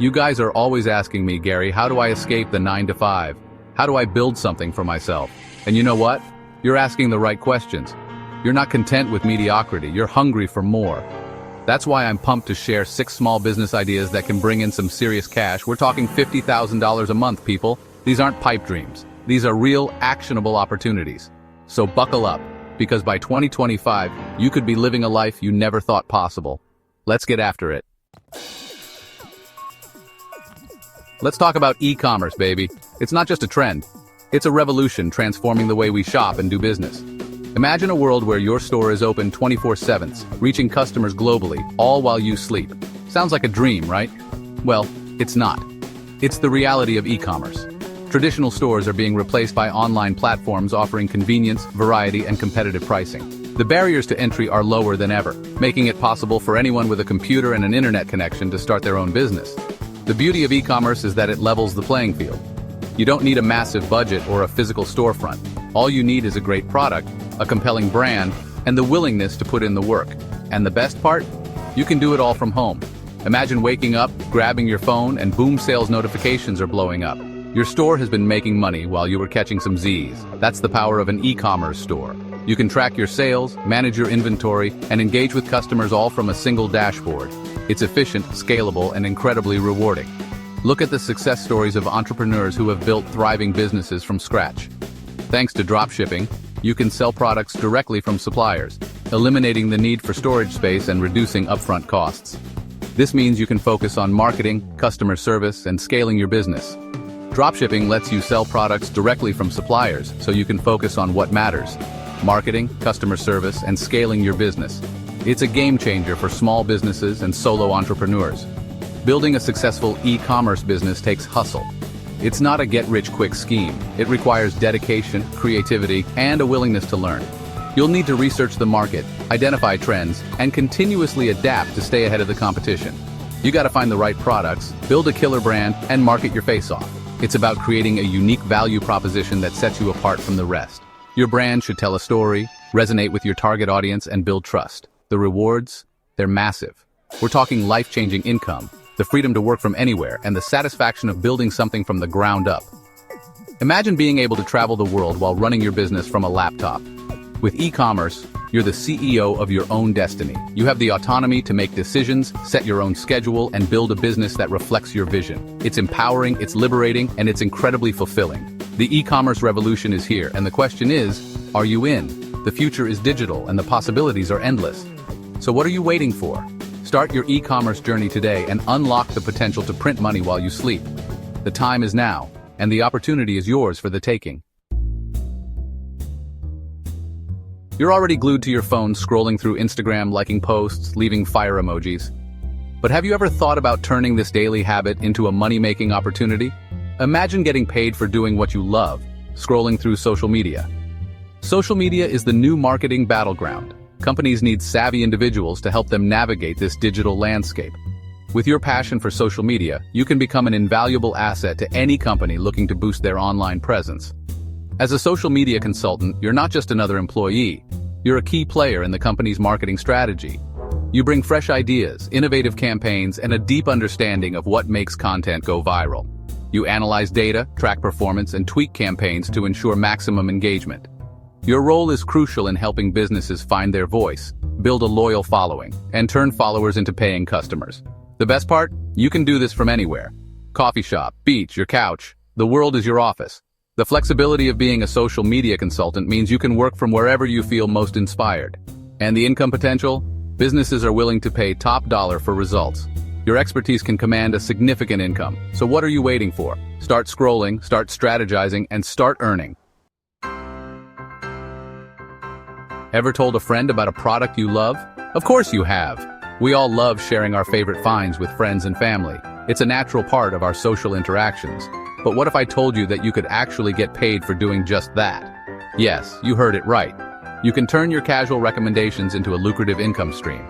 You guys are always asking me, Gary, how do I escape the 9 to 5? How do I build something for myself? And you know what? You're asking the right questions. You're not content with mediocrity, you're hungry for more. That's why I'm pumped to share 6 small business ideas that can bring in some serious cash. We're talking $50,000 a month, people. These aren't pipe dreams. These are real, actionable opportunities. So buckle up, because by 2025, you could be living a life you never thought possible. Let's get after it. Let's talk about e-commerce, baby. It's not just a trend. It's a revolution transforming the way we shop and do business. Imagine a world where your store is open 24/7, reaching customers globally, all while you sleep. Sounds like a dream, right? Well, it's not. It's the reality of e-commerce. Traditional stores are being replaced by online platforms offering convenience, variety, and competitive pricing. The barriers to entry are lower than ever, making it possible for anyone with a computer and an internet connection to start their own business. The beauty of e-commerce is that it levels the playing field. You don't need a massive budget or a physical storefront. All you need is a great product, a compelling brand, and the willingness to put in the work. And the best part? You can do it all from home. Imagine waking up, grabbing your phone, and boom, sales notifications are blowing up. Your store has been making money while you were catching some Z's. That's the power of an e-commerce store. You can track your sales, manage your inventory, and engage with customers all from a single dashboard. It's efficient, scalable, and incredibly rewarding. Look at the success stories of entrepreneurs who have built thriving businesses from scratch. Thanks to dropshipping, you can sell products directly from suppliers, eliminating the need for storage space and reducing upfront costs. This means you can focus on marketing, customer service, and scaling your business. Dropshipping lets you sell products directly from suppliers, so you can focus on what matters: marketing, customer service, and scaling your business. It's a game changer for small businesses and solo entrepreneurs. Building a successful e-commerce business takes hustle. It's not a get-rich-quick scheme. It requires dedication, creativity, and a willingness to learn. You'll need to research the market, identify trends, and continuously adapt to stay ahead of the competition. You gotta find the right products, build a killer brand, and market your face off. It's about creating a unique value proposition that sets you apart from the rest. Your brand should tell a story, resonate with your target audience, and build trust. The rewards? They're massive. We're talking life-changing income, the freedom to work from anywhere, and the satisfaction of building something from the ground up. Imagine being able to travel the world while running your business from a laptop. With e-commerce, you're the CEO of your own destiny. You have the autonomy to make decisions, set your own schedule, and build a business that reflects your vision. It's empowering, it's liberating, and it's incredibly fulfilling. The e-commerce revolution is here, and the question is, are you in? The future is digital, and the possibilities are endless. So what are you waiting for? Start your e-commerce journey today and unlock the potential to print money while you sleep. The time is now, and the opportunity is yours for the taking. You're already glued to your phone, scrolling through Instagram, liking posts, leaving fire emojis. But have you ever thought about turning this daily habit into a money-making opportunity? Imagine getting paid for doing what you love, scrolling through social media. Social media is the new marketing battleground. Companies need savvy individuals to help them navigate this digital landscape. With your passion for social media, you can become an invaluable asset to any company looking to boost their online presence. As a social media consultant, you're not just another employee. You're a key player in the company's marketing strategy. You bring fresh ideas, innovative campaigns, and a deep understanding of what makes content go viral. You analyze data, track performance, and tweak campaigns to ensure maximum engagement. Your role is crucial in helping businesses find their voice, build a loyal following, and turn followers into paying customers. The best part? You can do this from anywhere. Coffee shop, beach, your couch. The world is your office. The flexibility of being a social media consultant means you can work from wherever you feel most inspired. And the income potential? Businesses are willing to pay top dollar for results. Your expertise can command a significant income. So what are you waiting for? Start scrolling, start strategizing, and start earning. Ever told a friend about a product you love? Of course you have. We all love sharing our favorite finds with friends and family. It's a natural part of our social interactions. But what if I told you that you could actually get paid for doing just that? Yes, you heard it right. You can turn your casual recommendations into a lucrative income stream.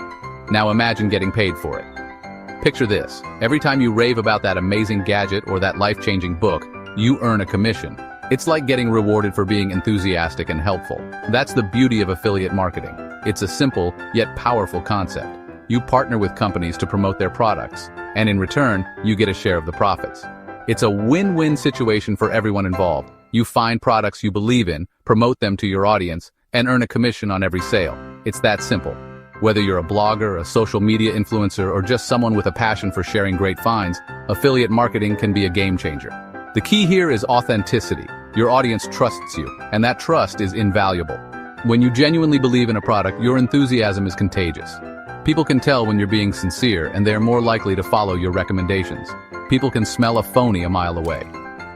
Now imagine getting paid for it. Picture this. Every time you rave about that amazing gadget or that life-changing book, you earn a commission. It's like getting rewarded for being enthusiastic and helpful. That's the beauty of affiliate marketing. It's a simple, yet powerful concept. you partner with companies to promote their products, and in return, you get a share of the profits. It's a win-win situation for everyone involved. You find products you believe in, promote them to your audience, and earn a commission on every sale. It's that simple. Whether you're a blogger, a social media influencer, or just someone with a passion for sharing great finds, affiliate marketing can be a game changer. The key here is authenticity. Your audience trusts you, and that trust is invaluable. When you genuinely believe in a product, your enthusiasm is contagious. People can tell when you're being sincere, and they're more likely to follow your recommendations. People can smell a phony a mile away.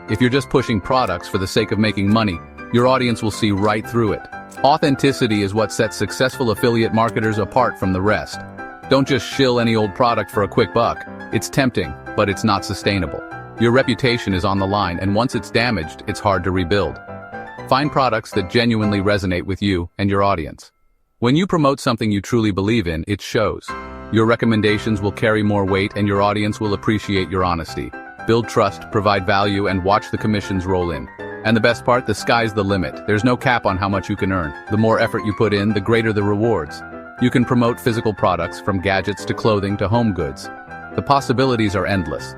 If you're just pushing products for the sake of making money, your audience will see right through it. Authenticity is what sets successful affiliate marketers apart from the rest. Don't just shill any old product for a quick buck. It's tempting, but it's not sustainable. Your reputation is on the line, and once it's damaged, it's hard to rebuild. Find products that genuinely resonate with you and your audience. When you promote something you truly believe in, it shows. Your recommendations will carry more weight, and your audience will appreciate your honesty. Build trust, provide value, and watch the commissions roll in. And the best part, the sky's the limit. There's no cap on how much you can earn. The more effort you put in, the greater the rewards. You can promote physical products, from gadgets to clothing to home goods. The possibilities are endless.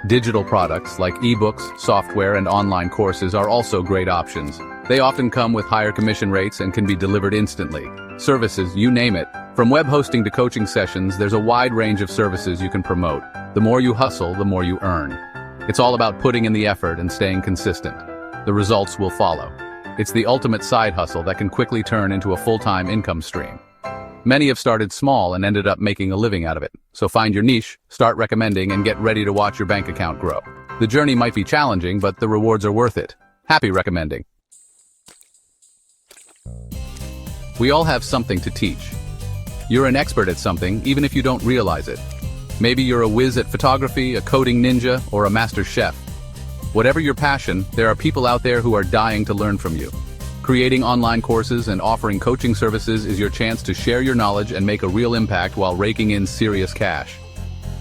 Digital products like ebooks, software, and online courses are also great options. They often come with higher commission rates and can be delivered instantly. Services, you name it. From web hosting to coaching sessions, there's a wide range of services you can promote. The more you hustle, the more you earn. It's all about putting in the effort and staying consistent. The results will follow. It's the ultimate side hustle that can quickly turn into a full-time income stream. Many have started small and ended up making a living out of it. So find your niche, start recommending, and get ready to watch your bank account grow. The journey might be challenging, but the rewards are worth it. Happy recommending. We all have something to teach. You're an expert at something, even if you don't realize it. Maybe you're a whiz at photography, a coding ninja, or a master chef. Whatever your passion, there are people out there who are dying to learn from you. Creating online courses and offering coaching services is your chance to share your knowledge and make a real impact while raking in serious cash.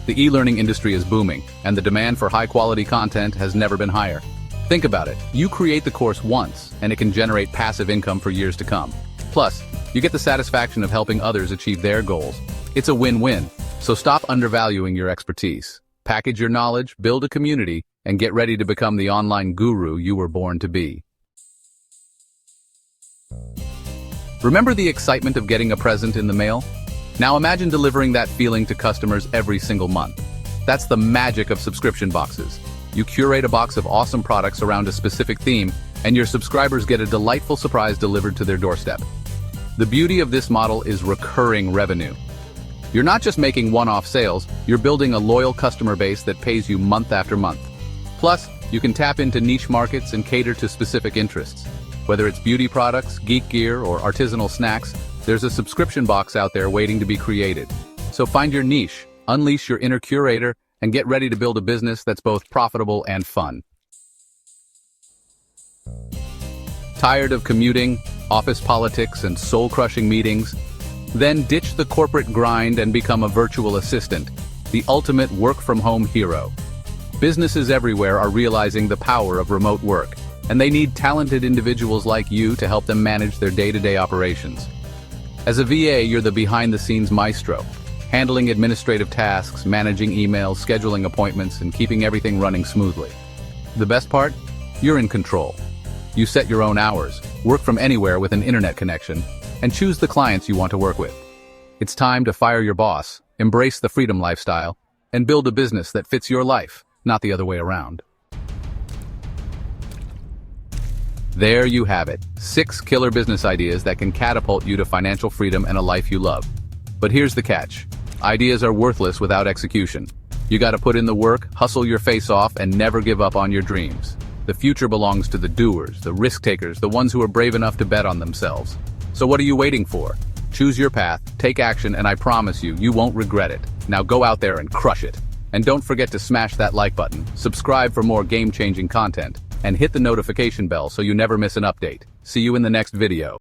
The e-learning industry is booming, and the demand for high-quality content has never been higher. Think about it. You create the course once, and it can generate passive income for years to come. Plus, you get the satisfaction of helping others achieve their goals. It's a win-win, so stop undervaluing your expertise. Package your knowledge, build a community, and get ready to become the online guru you were born to be. Remember the excitement of getting a present in the mail? Now imagine delivering that feeling to customers every single month. That's the magic of subscription boxes. You curate a box of awesome products around a specific theme, and your subscribers get a delightful surprise delivered to their doorstep. The beauty of this model is recurring revenue. You're not just making one-off sales, you're building a loyal customer base that pays you month after month. Plus, you can tap into niche markets and cater to specific interests. Whether it's beauty products, geek gear, or artisanal snacks, there's a subscription box out there waiting to be created. So find your niche, unleash your inner curator, and get ready to build a business that's both profitable and fun. Tired of commuting, office politics, and soul-crushing meetings? Then ditch the corporate grind and become a virtual assistant, the ultimate work-from-home hero. Businesses everywhere are realizing the power of remote work, and they need talented individuals like you to help them manage their day-to-day operations. As a VA, you're the behind-the-scenes maestro, handling administrative tasks, managing emails, scheduling appointments, and keeping everything running smoothly. The best part? You're in control. You set your own hours, work from anywhere with an internet connection, and choose the clients you want to work with. It's time to fire your boss, embrace the freedom lifestyle, and build a business that fits your life, not the other way around. There you have it, 6 killer business ideas that can catapult you to financial freedom and a life you love. But here's the catch. Ideas are worthless without execution. You gotta put in the work, hustle your face off, and never give up on your dreams. The future belongs to the doers, the risk takers, the ones who are brave enough to bet on themselves. So what are you waiting for? Choose your path, take action, and I promise you, you won't regret it. Now go out there and crush it. And don't forget to smash that like button, subscribe for more game-changing content, and hit the notification bell so you never miss an update. See you in the next video.